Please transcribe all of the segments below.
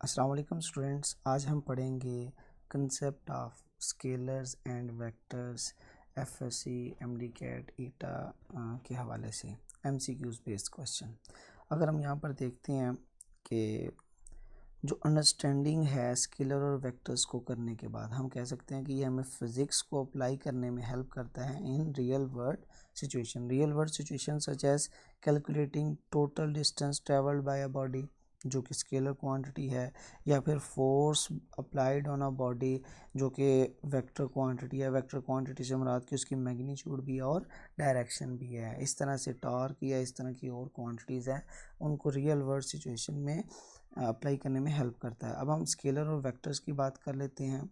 अस्सलाम वालेकुम स्टूडेंट्स, आज हम पढ़ेंगे concept of scalars and vectors FSc MDCAT ETEA के हवाले से एमसीक्यूज बेस्ड क्वेश्चन। अगर हम यहाँ पर देखते हैं कि जो अंडरस्टैंडिंग है स्केलर और वेक्टर्स को करने के बाद हम कह सकते हैं कि ये हमें फिज़िक्स को अप्लाई करने में हेल्प करता है in real world situation such as calculating total distance travelled by a body, जो कि स्केलर क्वांटिटी है, या फिर force applied on a body जो कि वेक्टर क्वांटिटी है। वेक्टर क्वांटिटी से मुराद की उसकी मैग्नीट्यूड भी है और डायरेक्शन भी है। इस तरह से टॉर्क या इस तरह की और क्वांटिटीज़ हैं, उनको रियल वर्ल्ड सिचुएशन में अप्लाई करने में हेल्प करता है। अब हम स्केलर और वेक्टर्स की बात कर लेते हैं।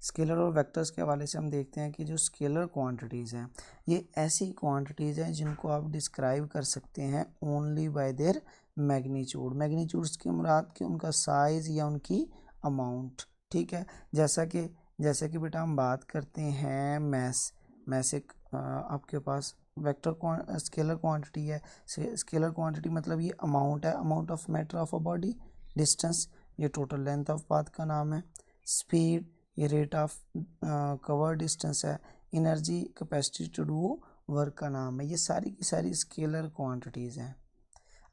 स्केलर और वेक्टर्स के हवाले से हम देखते हैं कि जो स्केलर क्वांटिटीज़ हैं ये ऐसी क्वांटिटीज़ हैं जिनको आप डिस्क्राइब कर सकते हैं ओनली बाय देयर मैग्नीट्यूड्स की मुराद कि उनका साइज़ या उनकी अमाउंट। ठीक है, जैसा कि बेटा हम बात करते हैं मैस एक आपके पास वेक्टर स्केलर क्वांटिटी है। स्केलर क्वांटिटी मतलब ये अमाउंट है, amount of matter of a body. Distance ये टोटल लेंथ ऑफ पाथ का नाम है। स्पीड ये रेट ऑफ कवर डिस्टेंस है। Energy capacity to do work का नाम है। ये सारी की सारी स्केलर क्वांटिटीज़ हैं।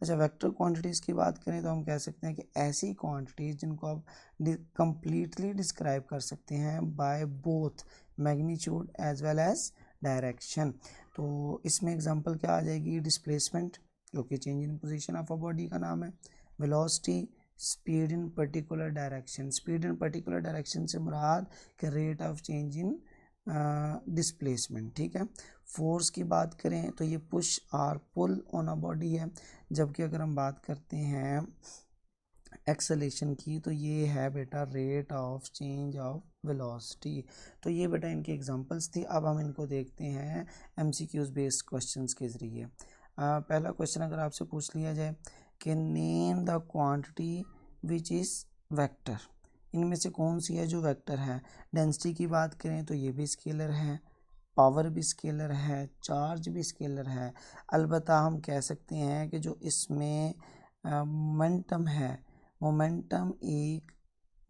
अच्छा, वेक्टर क्वांटिटीज़ की बात करें तो हम कह सकते हैं कि ऐसी क्वांटिटीज़ जिनको आप कंप्लीटली डिस्क्राइब कर सकते हैं by both magnitude as well as direction. तो इसमें एग्जांपल क्या आ जाएगी? डिस्प्लेसमेंट जो कि change in position of a body का नाम है। Velocity, speed in particular direction. Speed in particular direction से मुराद कि rate of change in displacement. ठीक है। फोर्स की बात करें तो ये पुश और पुल ऑन अ बॉडी है। जबकि अगर हम बात करते हैं एक्सेलेरेशन की तो ये है बेटा rate of change of velocity. तो ये बेटा इनके एग्जांपल्स थी। अब हम इनको देखते हैं एमसीक्यूज बेस्ड क्वेश्चंस के ज़रिए। पहला क्वेश्चन अगर आपसे पूछ लिया जाए कि name the quantity which is vector, इनमें से कौन सी है जो वेक्टर है? डेंसिटी की बात करें तो ये भी स्केलर है, पावर भी स्केलर है, चार्ज भी स्केलर है। अलबत्ता हम कह सकते हैं कि जो इसमें मोमेंटम है, मोमेंटम एक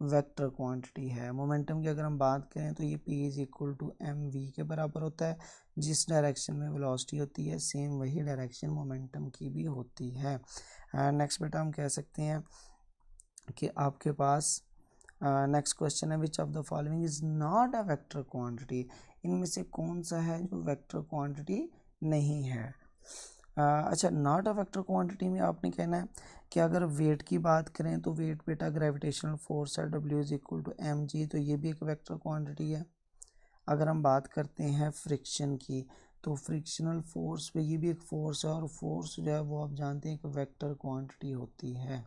वेक्टर क्वांटिटी है। मोमेंटम की अगर हम बात करें तो ये P is equal to mv के बराबर होता है। जिस डायरेक्शन में वेलोसिटी होती है सेम वही डायरेक्शन मोमेंटम की भी होती है। नेक्स्ट बेटा हम कह सकते हैं कि आपके पास नेक्स्ट क्वेश्चन है विच of the following is not a vector quantity, इनमें से कौन सा है जो वेक्टर क्वांटिटी नहीं है? अच्छा, नॉट अ वेक्टर क्वांटिटी में आपने कहना है कि अगर वेट की बात करें तो वेट बेटा ग्रेविटेशनल फोर्स है, W is equal to mg, तो ये भी एक वेक्टर क्वांटिटी है। अगर हम बात करते हैं फ्रिक्शन की तो फ्रिक्शनल फोर्स पे ये भी एक फोर्स है, और फोर्स जो है वो आप जानते हैं एक वेक्टर क्वांटिटी होती है,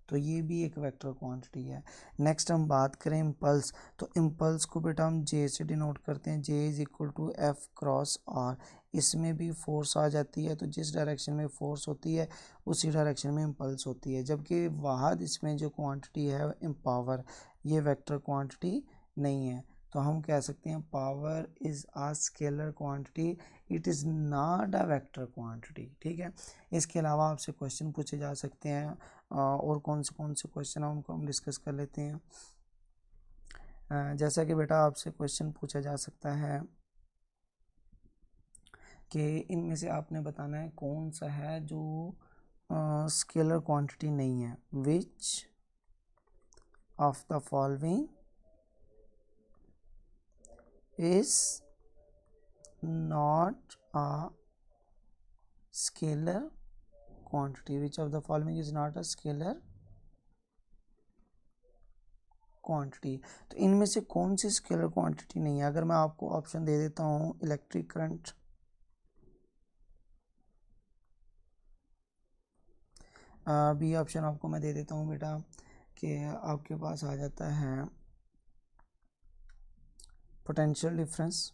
तो ये भी एक वेक्टर क्वांटिटी है। नेक्स्ट हम बात करें इम्पल्स, तो इम्पल्स को बेटा हम जे से डिनोट करते हैं। J is equal to F cross R. इसमें भी फोर्स आ जाती है, तो जिस डायरेक्शन में फोर्स होती है उसी डायरेक्शन में इम्पल्स होती है। जबकि वाहद इसमें जो क्वांटिटी है पावर, ये वेक्टर क्वांटिटी नहीं है। तो हम कह सकते हैं power is a scalar quantity, it is not a vector quantity. ठीक है। इसके अलावा आपसे क्वेश्चन पूछे जा सकते हैं, और कौन से क्वेश्चन है उनको हम डिस्कस कर लेते हैं। जैसा कि बेटा आपसे क्वेश्चन पूछा जा सकता है कि इनमें से आपने बताना है कौन सा है जो स्केलर क्वांटिटी नहीं है। विच of the following is not a scalar quantity, which of the following is not a scalar quantity. तो इनमें से कौन सी स्केलर क्वांटिटी नहीं है? अगर मैं आपको ऑप्शन दे देता हूँ इलेक्ट्रिक करंट, बी ऑप्शन आपको मैं दे देता हूँ बेटा कि आपके पास आ जाता है पोटेंशियल डिफरेंस,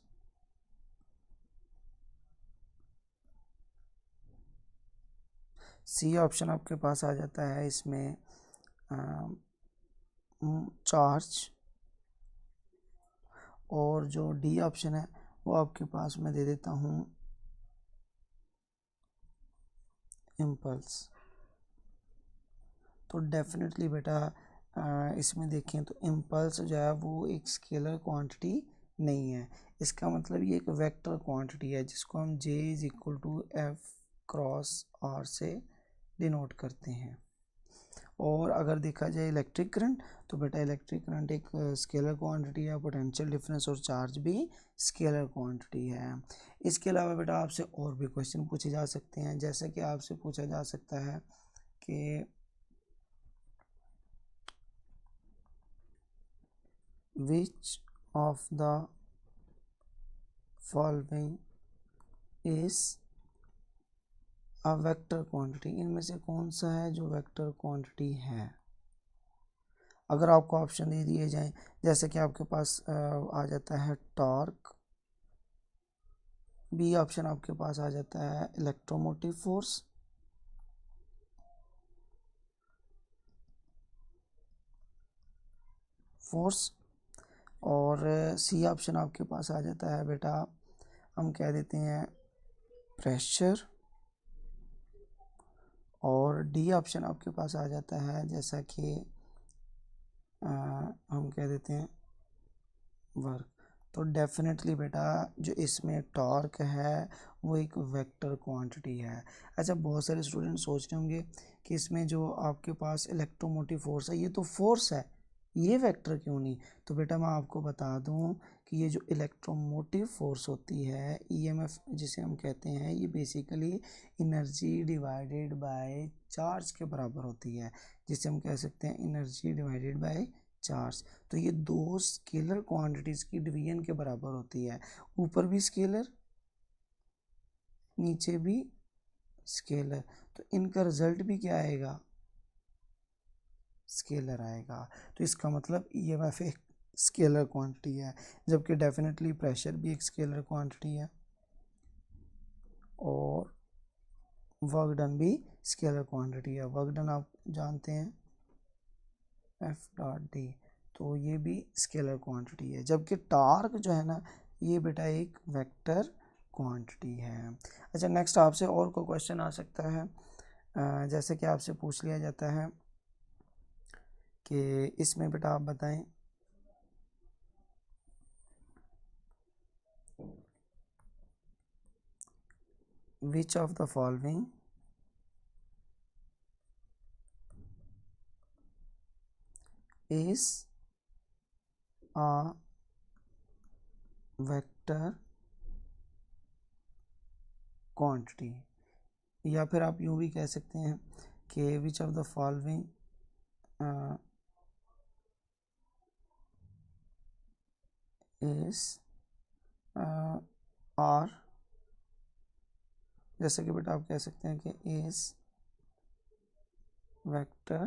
सी ऑप्शन आपके पास आ जाता है इसमें चार्ज, और जो डी ऑप्शन है वो आपके पास मैं दे देता हूँ इम्पल्स। तो डेफिनेटली बेटा इसमें देखें तो इम्पल्स जो है वो एक स्केलर क्वांटिटी नहीं है। इसका मतलब ये एक वेक्टर क्वांटिटी है जिसको हम J is equal to F cross R से डिनोट करते हैं। और अगर देखा जाए इलेक्ट्रिक करंट, तो बेटा इलेक्ट्रिक करंट एक स्केलर क्वांटिटी है, पोटेंशियल डिफरेंस और चार्ज भी स्केलर क्वांटिटी है। इसके अलावा बेटा आपसे और भी क्वेश्चन पूछे जा सकते हैं, जैसे कि आपसे पूछा जा सकता है कि which of the following is a vector quantity, इनमें से कौन सा है जो वेक्टर क्वांटिटी है। अगर आपको ऑप्शन दे दिए जाएं, जैसे कि आपके पास आ जाता है टॉर्क, बी ऑप्शन आपके पास आ जाता है इलेक्ट्रोमोटिव फोर्स, और सी ऑप्शन आपके पास आ जाता है बेटा, हम कह देते हैं प्रेशर, और डी ऑप्शन आपके पास आ जाता है जैसा कि हम कह देते हैं वर्क। तो डेफिनेटली बेटा जो इसमें टॉर्क है वो एक वेक्टर क्वांटिटी है। अच्छा, बहुत सारे स्टूडेंट सोच रहे होंगे कि इसमें जो आपके पास इलेक्ट्रोमोटिव फोर्स है ये तो फोर्स है, ये वेक्टर क्यों नहीं। तो बेटा मैं आपको बता दूं कि ये जो इलेक्ट्रोमोटिव फोर्स होती है, ईएमएफ जिसे हम कहते हैं, ये basically energy divided by charge के बराबर होती है, जिसे हम कह सकते हैं एनर्जी डिवाइडेड बाय चार्ज। तो ये दो स्केलर क्वांटिटीज की डिवीजन के बराबर होती है, ऊपर भी स्केलर नीचे भी स्केलर, तो इनका रिजल्ट भी क्या आएगा, स्केलर आएगा। तो इसका मतलब ईएमएफ एक स्केलर क्वांटिटी है, जबकि डेफिनेटली प्रेशर भी एक स्केलर क्वांटिटी है और वर्क डन भी स्केलर क्वांटिटी है। वर्क डन आप जानते हैं एफ डॉट डी, तो ये भी स्केलर क्वांटिटी है, जबकि टॉर्क जो है ना ये बेटा एक वेक्टर क्वांटिटी है। अच्छा, नेक्स्ट आपसे और कोई क्वेश्चन आ सकता है, जैसे कि आपसे पूछ लिया जाता है कि इसमें बेटा आप बताएं which of the following is a vector quantity, या फिर आप यूँ भी कह सकते हैं कि which of the following is are, जैसे कि बेटा आप कह सकते हैं कि इज वेक्टर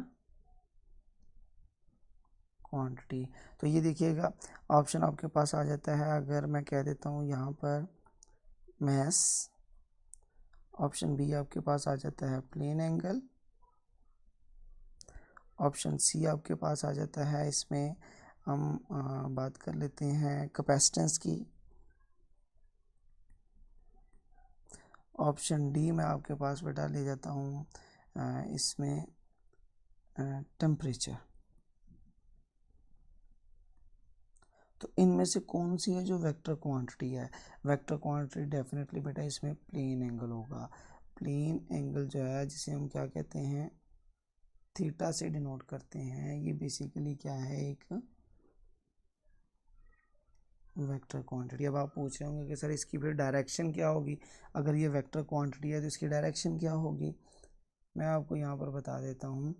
क्वांटिटी। तो ये देखिएगा ऑप्शन आपके पास आ जाता है, अगर मैं कह देता हूँ यहाँ पर मैस, ऑप्शन बी आपके पास आ जाता है प्लेन एंगल, ऑप्शन सी आपके पास आ जाता है, इसमें हम बात कर लेते हैं कैपेसिटेंस की, ऑप्शन डी में आपके पास बेटा ले जाता हूँ इसमें टेम्परेचर। तो इनमें से कौन सी है जो वेक्टर क्वांटिटी है। वेक्टर क्वांटिटी डेफिनेटली बेटा इसमें प्लेन एंगल होगा। प्लेन एंगल जो है जिसे हम क्या कहते हैं, थीटा से डिनोट करते हैं, ये बेसिकली क्या है, एक वेक्टर क्वांटिटी। अब आप पूछ रहे होंगे कि सर इसकी फिर डायरेक्शन क्या होगी, अगर ये वेक्टर क्वांटिटी है तो इसकी डायरेक्शन क्या होगी। मैं आपको यहाँ पर बता देता हूँ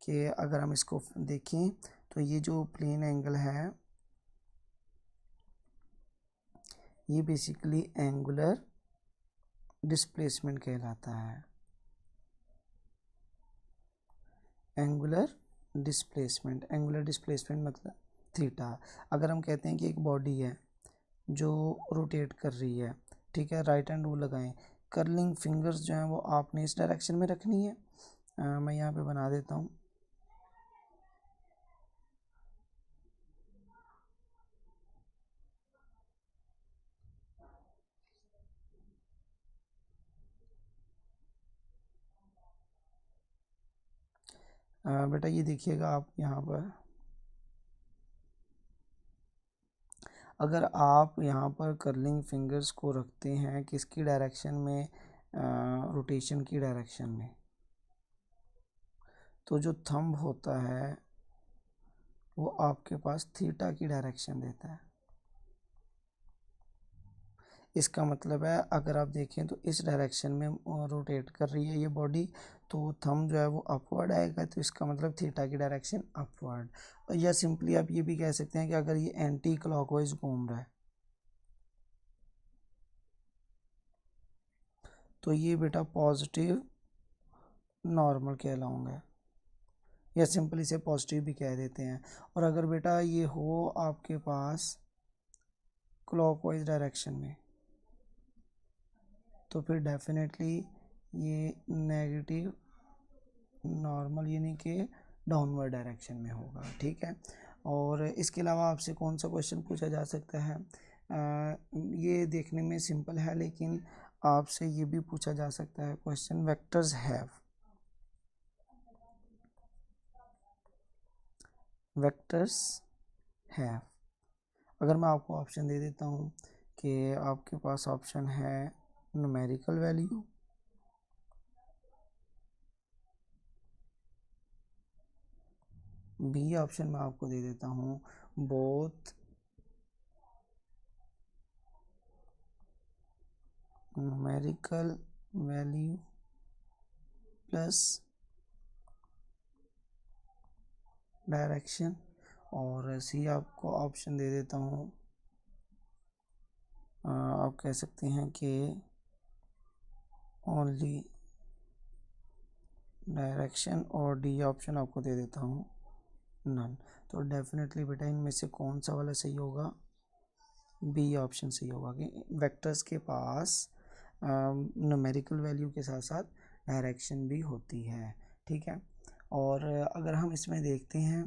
कि अगर हम इसको देखें तो ये जो प्लेन एंगल है ये बेसिकली एंगुलर डिस्प्लेसमेंट कहलाता है। एंगुलर डिस्प्लेसमेंट मतलब थीटा। अगर हम कहते हैं कि एक बॉडी है जो रोटेट कर रही है, ठीक है, राइट हैंड रूल लगाएं, कर्लिंग फिंगर्स जो हैं वो आपने इस डायरेक्शन में रखनी है। मैं यहाँ पे बना देता हूँ, बेटा ये देखिएगा आप यहाँ पर, अगर आप यहाँ पर कर्लिंग फिंगर्स को रखते हैं किसकी डायरेक्शन में, रोटेशन की डायरेक्शन में, तो जो थंब होता है वो आपके पास थीटा की डायरेक्शन देता है। इसका मतलब है अगर आप देखें तो इस डायरेक्शन में रोटेट कर रही है ये बॉडी, तो थंब जो है वो अपवर्ड आएगा, तो इसका मतलब थीटा की डायरेक्शन अपवर्ड। या सिंपली आप ये भी कह सकते हैं कि अगर ये एंटी क्लॉकवाइज घूम रहा है तो ये बेटा पॉजिटिव नॉर्मल कहलाऊंगा, या सिंपली से पॉजिटिव भी कह देते हैं। और अगर बेटा ये हो आपके पास क्लॉकवाइज डायरेक्शन में तो फिर डेफिनेटली ये नेगेटिव नॉर्मल यानी कि डाउनवर्ड डायरेक्शन में होगा। ठीक है, और इसके अलावा आपसे कौन सा क्वेश्चन पूछा जा सकता है, ये देखने में सिंपल है लेकिन आपसे ये भी पूछा जा सकता है question, vectors have, vectors have, अगर मैं आपको ऑप्शन दे देता हूँ कि आपके पास ऑप्शन है न्यूमेरिकल वैल्यू, बी ऑप्शन में आपको दे देता हूँ both numerical value plus direction, और सी आपको ऑप्शन दे देता हूँ, आप कह सकते हैं कि ओनली डायरेक्शन, और डी ऑप्शन आपको दे देता हूँ नन। तो डेफिनेटली बेटा इनमें से कौन सा वाला सही होगा, बी ऑप्शन सही होगा कि वेक्टर्स के पास न्यूमेरिकल वैल्यू के साथ साथ डायरेक्शन भी होती है। ठीक है, और अगर हम इसमें देखते हैं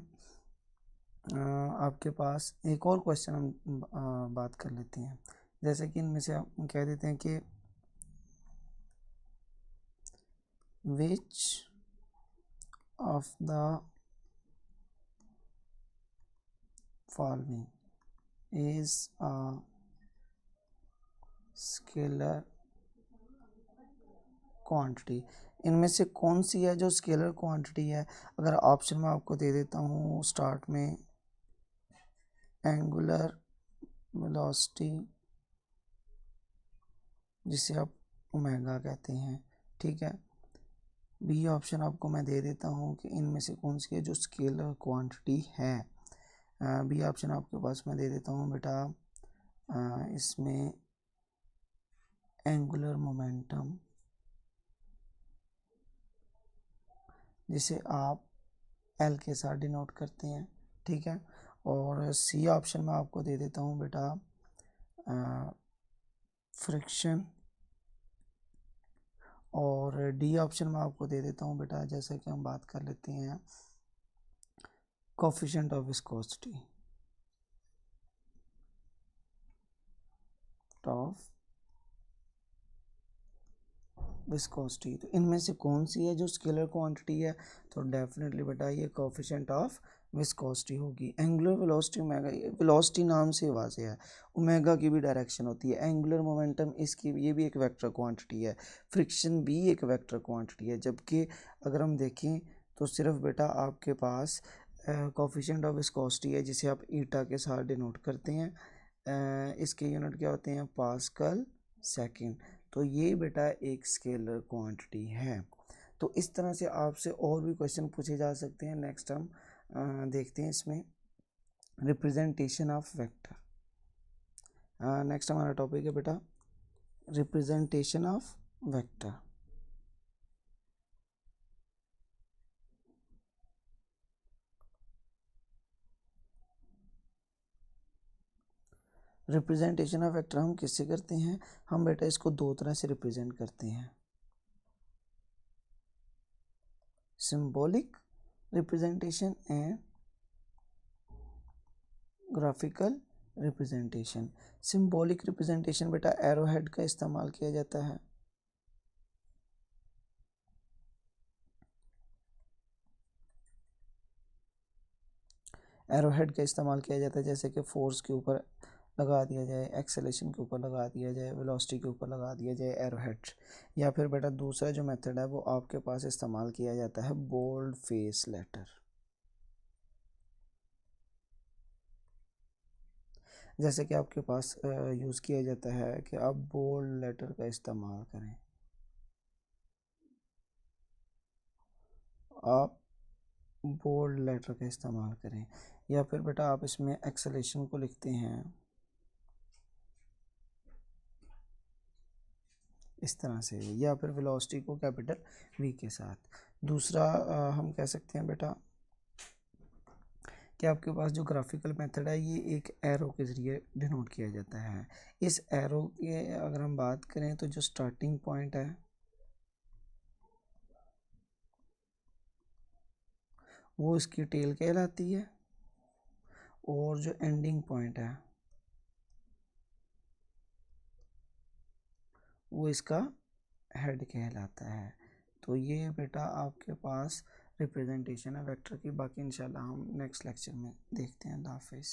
आपके पास एक और क्वेश्चन हम बात कर लेते हैं, जैसे कि इनमें से हम कह देते हैं कि which of the following is a scalar quantity, इनमें से कौन सी है जो स्केलर क्वांटिटी है। अगर ऑप्शन में आपको दे देता हूँ स्टार्ट में एंगुलर वेलोसिटी जिसे आप ओमेगा कहते हैं, ठीक है, बी ऑप्शन आपको मैं दे देता हूँ कि इनमें से कौन सी है जो स्केलर क्वांटिटी है। बी ऑप्शन आपके पास मैं दे देता हूँ बेटा, इसमें एंगुलर मोमेंटम जिसे आप एल के साथ डिनोट करते हैं। ठीक है, और सी ऑप्शन में आपको दे देता हूँ बेटा फ्रिक्शन, और डी ऑप्शन में आपको दे देता हूँ बेटा जैसे कि हम बात कर लेते हैं coefficient of viscosity of viscosity. तो इनमें से कौन सी है जो स्केलर क्वांटिटी है, तो डेफिनेटली बेटा ये कोफिशिएंट ऑफ विस्कोसिटी होगी। एंगुलर वेलोसिटी ओमेगा, वेलोसिटी नाम से वाज़ेह है, ओमेगा की भी डायरेक्शन होती है, एंगुलर मोमेंटम इसकी ये भी एक वेक्टर क्वांटिटी है, फ्रिक्शन भी एक वेक्टर क्वांटिटी है, जबकि अगर हम देखें तो सिर्फ बेटा आपके पास कोफिशिएंट ऑफ विस्कोसिटी है जिसे आप ईटा के साथ डिनोट करते हैं, इसके यूनिट क्या होते हैं पास्कल सेकेंड। तो ये बेटा एक स्केलर क्वांटिटी है। तो इस तरह से आपसे और भी क्वेश्चन पूछे जा सकते हैं। नेक्स्ट हम देखते हैं इसमें रिप्रेजेंटेशन ऑफ वेक्टर। नेक्स्ट हमारा टॉपिक है बेटा representation of vector. Representation of vector हम किससे करते हैं, हम बेटा इसको दो तरह से रिप्रेजेंट करते हैं, symbolic representation and graphical representation. Symbolic representation बेटा एरो हेड का इस्तेमाल किया जाता है, एरो हेड का इस्तेमाल किया जाता है, जैसे कि फोर्स के ऊपर लगा दिया जाए, एक्सेलेरेशन के ऊपर लगा दिया जाए, वेलोसिटी के ऊपर लगा दिया जाए एरो हेड। या फिर बेटा दूसरा जो मेथड है वो आपके पास इस्तेमाल किया जाता है बोल्ड फेस लेटर। जैसे कि आपके पास यूज़ किया जाता है कि आप बोल्ड लेटर का इस्तेमाल करें, आप बोल्ड लेटर का इस्तेमाल करें। या फिर बेटा आप इसमें एक्सेलेरेशन को लिखते हैं इस तरह से, या फिर वेलोसिटी को कैपिटल वी के साथ। दूसरा हम कह सकते हैं बेटा कि आपके पास जो ग्राफिकल मेथड है ये एक एरो के ज़रिए डिनोट किया जाता है। इस एरो के अगर हम बात करें तो जो स्टार्टिंग पॉइंट है वो इसकी टेल कहलाती है, और जो एंडिंग पॉइंट है वो इसका हेड कहलाता है। तो ये बेटा आपके पास रिप्रेजेंटेशन है वेक्टर की। बाकी इंशाल्लाह हम नेक्स्ट लेक्चर में देखते हैं। अल्लाह हाफिज़।